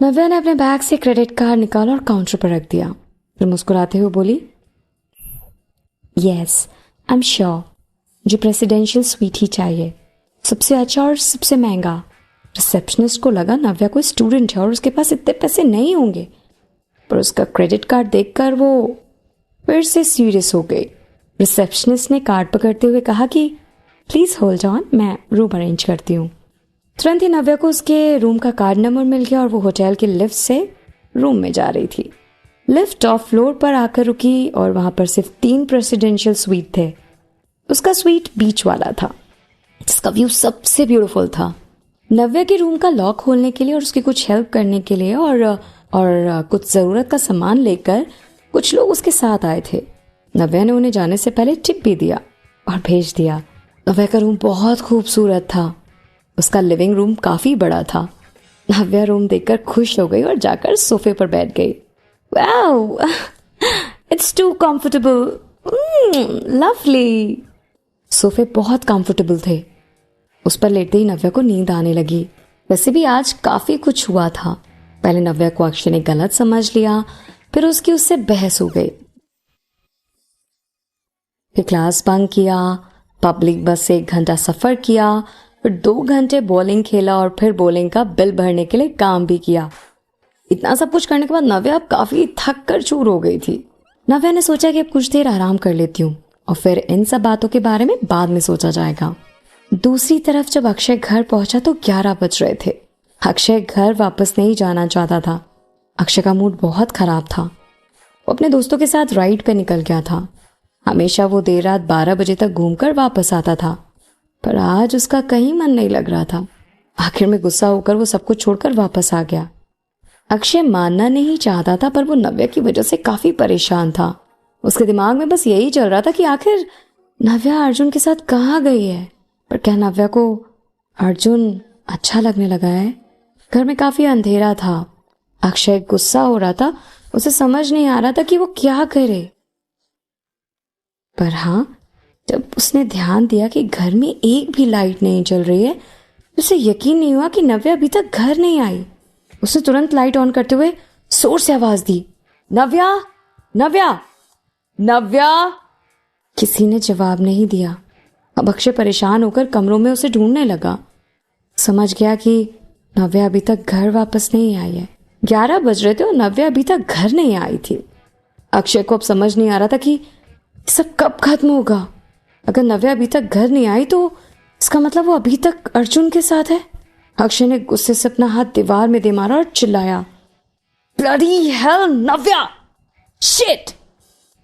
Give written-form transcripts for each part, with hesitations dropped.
नव्या ने अपने बैग से क्रेडिट कार्ड निकाला और काउंटर पर रख दिया। फिर मुस्कुराते हुए बोली, यस आई एम श्योर, मुझे प्रेसिडेंशियल स्वीट ही चाहिए, सबसे अच्छा और सबसे महंगा। रिसेप्शनिस्ट को लगा नव्या कोई स्टूडेंट है और उसके पास इतने पैसे नहीं होंगे, पर उसका क्रेडिट कार्ड देखकर वो फिर से सीरियस हो गई। रिसेप्शनिस्ट ने कार्ड पकड़ते हुए कहा कि प्लीज होल्ड ऑन, मैं रूम अरेंज करती हूँ। तुरंत ही नव्या को उसके रूम का कार्ड नंबर मिल गया और वो होटल के लिफ्ट से रूम में जा रही थी। लिफ्ट टॉप फ्लोर पर आकर रुकी और वहां पर सिर्फ 3 प्रेसिडेंशियल स्वीट थे। उसका स्वीट बीच वाला था, जिसका व्यू सबसे ब्यूटीफुल था। नव्या के रूम का लॉक खोलने के लिए और उसकी कुछ हेल्प करने के लिए और कुछ ज़रूरत का सामान लेकर कुछ लोग उसके साथ आए थे। नव्या ने उन्हें जाने से पहले टिप भी दिया और भेज दिया। नव्या का रूम बहुत खूबसूरत था। उसका लिविंग रूम काफ़ी बड़ा था। नव्या रूम देखकर खुश हो गई और जाकर सोफे पर बैठ गई। Wow, it's too comfortable, lovely. सोफे बहुत कंफर्टेबल थे। उस पर लेटते ही नव्या को नींद आने लगी। वैसे भी आज काफ़ी कुछ हुआ था। पहले नव्या को अक्षय ने गलत समझ लिया, फिर उससे बहस हो गई। फिर क्लास बंक किया, पब्लिक बस से 1 घंटा सफ़र किया, फिर 2 घंटे बॉलिंग खेला और फिर बॉलिंग का बिल भरने के लिए काम भी किया। इतना सब कुछ करने के बाद नव्या अब काफ़ी थक कर चूर हो गई थी। नव्या ने सोचा कि अब कुछ देर आराम कर लेती हूँ और फिर इन सब बातों के बारे में बाद में सोचा जाएगा। दूसरी तरफ जब अक्षय घर पहुंचा तो 11 बज रहे थे। अक्षय घर वापस नहीं जाना चाहता था। अक्षय का मूड बहुत खराब था। वो अपने दोस्तों के साथ राइड पे निकल गया था। हमेशा वो देर रात 12 बजे तक घूमकर वापस आता था, पर आज उसका कहीं मन नहीं लग रहा था। आखिर में गुस्सा होकर वो सब कुछ छोड़कर वापस आ गया। अक्षय मानना नहीं चाहता था, पर वो नव्या की वजह से काफी परेशान था। उसके दिमाग में बस यही चल रहा था कि आखिर नव्या अर्जुन के साथ कहाँ गई है। पर क्या नव्या को अर्जुन अच्छा लगने लगा है? घर में काफी अंधेरा था। अक्षय गुस्सा हो रहा था। उसे समझ नहीं आ रहा था कि वो क्या करे। पर हाँ, जब उसने ध्यान दिया कि घर में एक भी लाइट नहीं जल रही है, उसे यकीन नहीं हुआ कि नव्या अभी तक घर नहीं आई। उसने तुरंत लाइट ऑन करते हुए जोर से आवाज दी, नव्या, नव्या, नव्या। किसी ने जवाब नहीं दिया। अब अक्षय परेशान होकर कमरों में उसे ढूंढने लगा। समझ गया कि नव्या अभी तक घर वापस नहीं आई है। 11 बज रहे थे और नव्या अभी तक घर नहीं आई थी। अक्षय को अब समझ नहीं आ रहा था कि सब कब खत्म होगा। अगर नव्या अभी तक घर नहीं आई तो इसका मतलब वो अभी तक अर्जुन के साथ है। अक्षय ने गुस्से से अपना हाथ दीवार में दे मारा और चिल्लाया, ब्लडी हेल नव्या, शिट!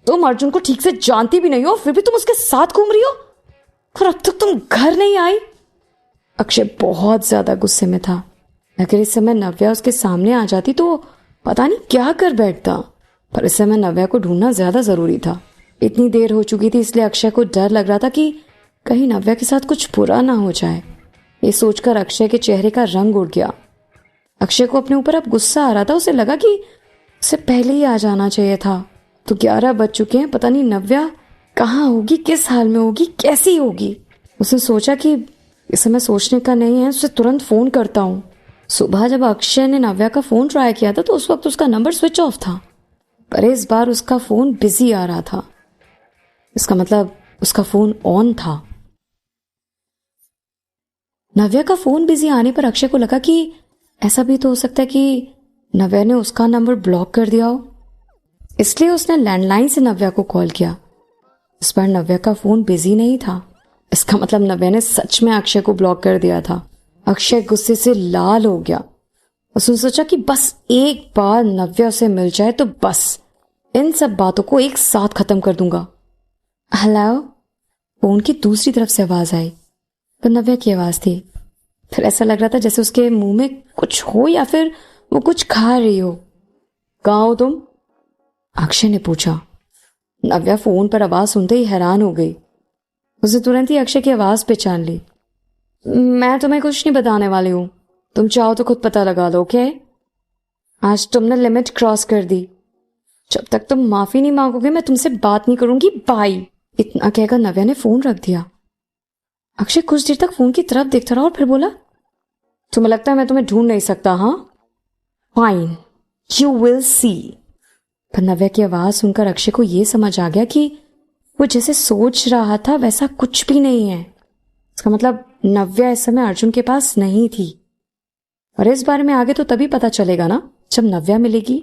तुम अर्जुन को ठीक से जानती भी नहीं हो, फिर भी तुम उसके साथ घूम रही हो और अब तक तुम घर नहीं आई। अक्षय बहुत ज्यादा गुस्से में था। अगर इस समय नव्या उसके सामने आ जाती तो पता नहीं क्या कर बैठता, पर इस समय नव्या को ढूंढना ज्यादा जरूरी था। इतनी देर हो चुकी थी, इसलिए अक्षय को डर लग रहा था कि कहीं नव्या के साथ कुछ बुरा ना हो जाए। ये सोचकर अक्षय के चेहरे का रंग उड़ गया। अक्षय को अपने ऊपर अब गुस्सा आ रहा था। उसे लगा कि उसे पहले ही आ जाना चाहिए था। तो 11 बज चुके हैं, पता नहीं नव्या कहाँ होगी, किस हाल में होगी, कैसी होगी। उसने सोचा कि इस समय सोचने का नहीं है, उसे तुरंत फोन करता हूँ। सुबह जब अक्षय ने नव्या का फोन ट्राई किया था तो उस वक्त उसका नंबर स्विच ऑफ था, पर इस बार उसका फोन बिजी आ रहा था। इसका मतलब उसका फोन ऑन था। नव्या का फोन बिजी आने पर अक्षय को लगा कि ऐसा भी तो हो सकता है कि नव्या ने उसका नंबर ब्लॉक कर दिया हो। इसलिए उसने लैंडलाइन से नव्या को कॉल किया। इस बार नव्या का फोन बिजी नहीं था। इसका मतलब नव्या ने सच में अक्षय को ब्लॉक कर दिया था। अक्षय गुस्से से लाल हो गया। उसने सोचा कि बस एक बार नव्या से मिल जाए तो बस इन सब बातों को एक साथ खत्म कर दूंगा। हेलो, फोन की दूसरी तरफ से आवाज आई। तो नव्या की आवाज थी। फिर ऐसा लग रहा था जैसे उसके मुंह में कुछ हो या फिर वो कुछ खा रही हो। कहाँ हो तुम? अक्षय ने पूछा। नव्या फोन पर आवाज सुनते ही हैरान हो गई। उसने तुरंत ही अक्षय की आवाज पहचान ली। मैं तुम्हें कुछ नहीं बताने वाली हूं, तुम चाहो तो खुद पता लगा लो। ओके, आज तुमने लिमिट क्रॉस कर दी। जब तक तुम माफी नहीं मांगोगे मैं तुमसे बात नहीं करूंगी। बाय। इतना कहकर नव्या ने फोन रख दिया। अक्षय कुछ देर तक फोन की तरफ देखता रहा और फिर बोला, तुम्हें लगता है मैं तुम्हें ढूंढ नहीं सकता? हाँ फाइन, यू विल सी। पर नव्या की आवाज सुनकर अक्षय को यह समझ आ गया कि वो जैसे सोच रहा था वैसा कुछ भी नहीं है। इसका मतलब नव्या इस समय अर्जुन के पास नहीं थी, और इस बारे में आगे तो तभी पता चलेगा ना जब नव्या मिलेगी।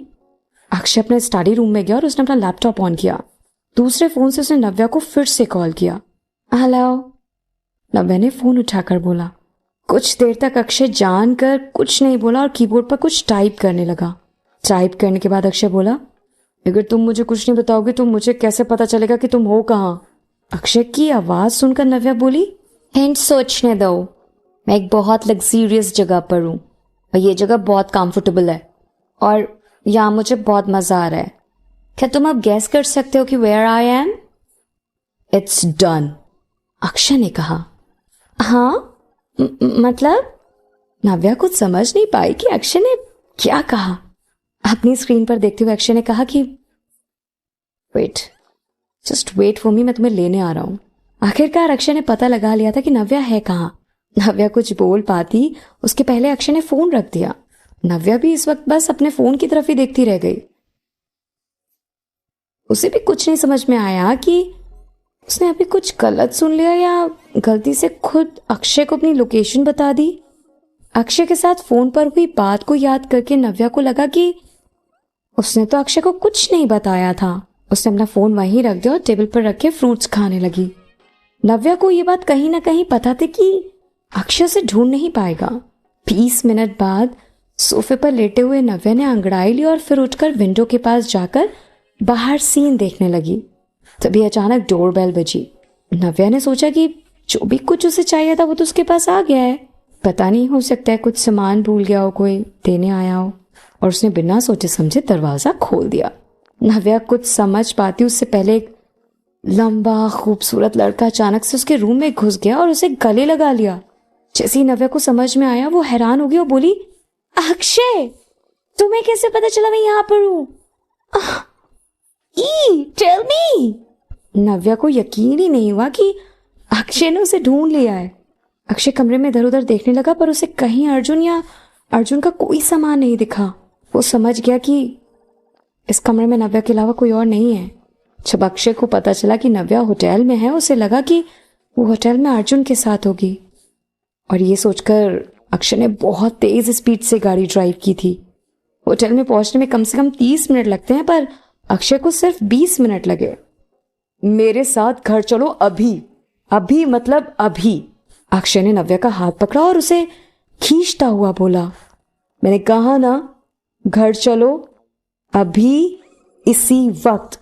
अक्षय अपने स्टडी रूम में गया और उसने अपना लैपटॉप ऑन किया। दूसरे फोन से उसने नव्या को फिर से कॉल किया। हेलो, नव्या ने फोन उठाकर बोला। कुछ देर तक अक्षय जानकर कुछ नहीं बोला और कीबोर्ड पर कुछ टाइप करने लगा। टाइप करने के बाद अक्षय बोला, अगर तुम मुझे कुछ नहीं बताओगे तो मुझे कैसे पता चलेगा कि तुम हो कहाँ? अक्षय की आवाज सुनकर नव्या बोली, हिंट सोचने दो, मैं एक बहुत लग्जरियस जगह पर हूँ और ये जगह बहुत कंफर्टेबल है और यहाँ मुझे बहुत मजा आ रहा है। क्या तुम अब गैस कर सकते हो कि where I am? It's done, Akshay ने कहा। हाँ मतलब? नव्या कुछ समझ नहीं पाई कि अक्षय ने क्या कहा। अपनी स्क्रीन पर देखते हुए अक्षय ने कहा कि wait, just wait for me, मैं तुम्हें लेने आ रहा हूं। आखिरकार अक्षय ने पता लगा लिया था कि नव्या है कहाँ। नव्या कुछ बोल पाती उसके पहले अक्षय ने फोन रख दिया। नव्या भी इस वक्त बस अपने फोन की तरफ ही देखती रह गई। उसे भी कुछ नहीं समझ में आया कि उसने अभी कुछ गलत सुन लिया या गलती से खुद अक्षय को अपनी लोकेशन बता दी। अक्षय के साथ फोन पर हुई बात को याद करके नव्या को लगा कि उसने तो अक्षय को कुछ नहीं बताया था। उसने अपना फोन वहीं रख दिया और टेबल पर रख के फ्रूट्स खाने लगी। नव्या को ये बात कहीं ना कहीं पता थी कि अक्षय उसे ढूंढ नहीं पाएगा। 20 मिनट बाद सोफे पर लेटे हुए नव्या ने अंगड़ाई ली और फिर उठकर विंडो के पास जाकर बाहर सीन देखने लगी। तभी अचानक डोरबेल बजी। नव्या ने सोचा कि जो भी कुछ उसे चाहिए था वो तो उसके पास आ गया है। पता नहीं, हो सकता है कुछ सामान भूल गया हो, कोई देने आया हो, और उसने बिना सोचे समझे दरवाजा खोल दिया। नव्या कुछ समझ पाती उससे पहले एक लंबा खूबसूरत लड़का अचानक से उसके रूम में घुस गया और उसे गले लगा लिया। जैसे ही नव्या को समझ में आया वो हैरान हो गई और बोली, अक्षय, तुम्हें कैसे पता चला मैं यहाँ पर हूँ? Tell me. नव्या को यकीन ही नहीं हुआ कि अक्षय ने उसे ढूंढ लिया है। अक्षय कमरे में इधर उधर देखने लगा पर उसे कहीं अर्जुन का कोई सामान नहीं दिखा। वो समझ गया कि इस कमरे में नव्या के अलावा कोई और नहीं है। जब अक्षय को पता चला कि नव्या होटल में है, उसे लगा कि वो होटल में अर्जुन के साथ होगी, और ये सोचकर अक्षय ने बहुत तेज स्पीड से गाड़ी ड्राइव की थी। होटल में पहुंचने में कम से कम 30 मिनट लगते हैं, पर अक्षय को सिर्फ 20 मिनट लगे। मेरे साथ घर चलो अभी, अभी मतलब अभी। अक्षय ने नव्या का हाथ पकड़ा और उसे खींचता हुआ बोला, मैंने कहा ना, घर चलो अभी, इसी वक्त।